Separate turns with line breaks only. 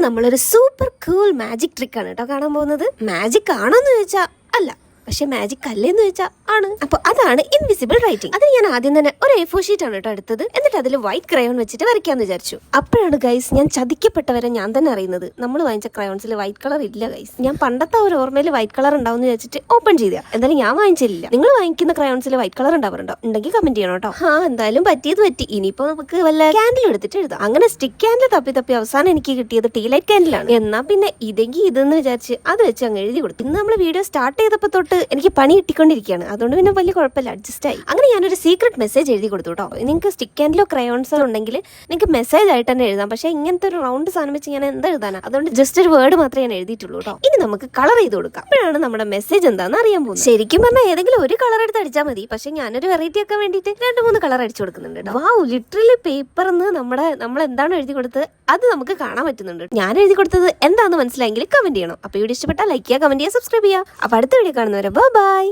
നമ്മളൊരു super cool magic trick ആണ് കേട്ടോ കാണാൻ പോകുന്നത്. മാജിക് ആണോന്ന് ചോദിച്ചാൽ അല്ല, പക്ഷെ മാജിക് അല്ലേന്ന് ചോദിച്ചാൽ ആണ്. അപ്പൊ അതാണ് ഇൻവിസിബിൾ റൈറ്റിംഗ്. അത് ഞാൻ ആദ്യം തന്നെ ഒരു A4 ഷീറ്റ് ആണ് കേട്ടോ എടുത്തത്. എന്നിട്ട് അതിൽ വൈറ്റ് ക്രയോൺ വെച്ചിട്ട് വരയ്ക്കാന്ന് വിചാരിച്ചു. അപ്പോഴാണ് ഗൈസ് ഞാൻ ചതിക്കപ്പെട്ടവരെ ഞാൻ തന്നെ അറിയുന്നത്. നമ്മൾ വാങ്ങിച്ച ക്രയോൺസിൽ വൈറ്റ് കളർ ഇല്ല ഗൈസ്. ഞാൻ പണ്ടത്തെ ഒരു ഓർമ്മയിൽ വൈറ്റ് കളർ ഉണ്ടാവും എന്ന് വെച്ചിട്ട് ഓപ്പൺ ചെയ്ത. എന്തായാലും ഞാൻ വാങ്ങിച്ചില്ല. നിങ്ങൾ വാങ്ങിക്കുന്ന ക്രയോൺസിൽ വൈറ്റ് കളർ ഉണ്ടാവാറുണ്ടോ? ഉണ്ടെങ്കിൽ കമന്റ് ചെയ്യണം കേട്ടോ. എന്തായാലും പറ്റിയത് പറ്റി. ഇനിയിപ്പോ നമുക്ക് വല്ല ക്യാൻഡിൽ എടുത്തിട്ട് എഴുതാം. അങ്ങനെ സ്റ്റിക്ക് ക്യാൻഡിൽ തപ്പി അവസാനം എനിക്ക് കിട്ടിയത് ടീ ലൈറ്റ് ക്യാൻഡിലാണ്. എന്നാ പിന്നെ ഇതെങ്കിൽ ഇതെന്ന് വിചാരിച്ച് അത് വെച്ച് അങ്ങ് എഴുതി കൊടുത്തു. ഇന്ന് നമ്മൾ വീഡിയോ സ്റ്റാർട്ട് ചെയ്തപ്പോ തൊട്ട് എനിക്ക് പണി കിട്ടിക്കൊണ്ടിരിക്കുകയാണ്. അതുകൊണ്ട് പിന്നെ വലിയ കുഴപ്പമില്ല, അഡ്ജസ്റ്റ് ആയി. അങ്ങനെ ഞാനൊരു സീക്രട്ട് മെസ്സേജ് എഴുതി കൊടുത്തു കേട്ടോ. നിങ്ങൾക്ക് സ്റ്റിക്ക് ക്യാൻഡിലോ ക്രയോൺസോ ഉണ്ടെങ്കിൽ നിങ്ങൾക്ക് മെസ്സേജ് ആയിട്ട് തന്നെ എഴുതാം. പക്ഷേ ഇങ്ങനത്തെ ഒരു റൗണ്ട് സാധനം വെച്ച് ഞാൻ എന്താ എഴുതാനാ? അതുകൊണ്ട് ജസ്റ്റ് ഒരു വേർഡ് മാത്രമേ ഞാൻ എഴുതിയിട്ടുള്ളൂ കേട്ടോ. ഇനി നമുക്ക് കളർ ചെയ്ത് കൊടുക്കാം. അപ്പോഴാണ് നമ്മുടെ മെസ്സേജ് എന്താണെന്ന് അറിയാൻ പോകുന്നത്. ശരിക്കും പറഞ്ഞാൽ ഏതെങ്കിലും ഒരു കളർ എടുത്ത് അടിച്ചാൽ മതി. പക്ഷെ ഞാനൊരു വെറൈറ്റി ഒക്കെ വേണ്ടിയിട്ട് 2-3 കളർ അടിച്ചു കൊടുക്കുന്നുണ്ട്. വാവ്, ലിറ്ററലി പേപ്പറിന്ന് നമ്മൾ എന്താണ് എഴുതി കൊടുത്തത് അത് നമുക്ക് കാണാൻ പറ്റുന്നുണ്ട്. ഞാൻ എഴുതി കൊടുത്തത് എന്താണെന്ന് മനസ്സിലായെങ്കിൽ കമന്റ് ചെയ്യണം. അപ്പോൾ വീഡിയോ ഇഷ്ടപ്പെട്ടാൽ ലൈക്ക് ചെയ്യുക, കമന്റ് ചെയ്യുക, സബ്സ്ക്രൈബ് ചെയ്യുക. അപ്പോൾ അടുത്ത വീഡിയോ കാണുന്നവരെ ബൈ.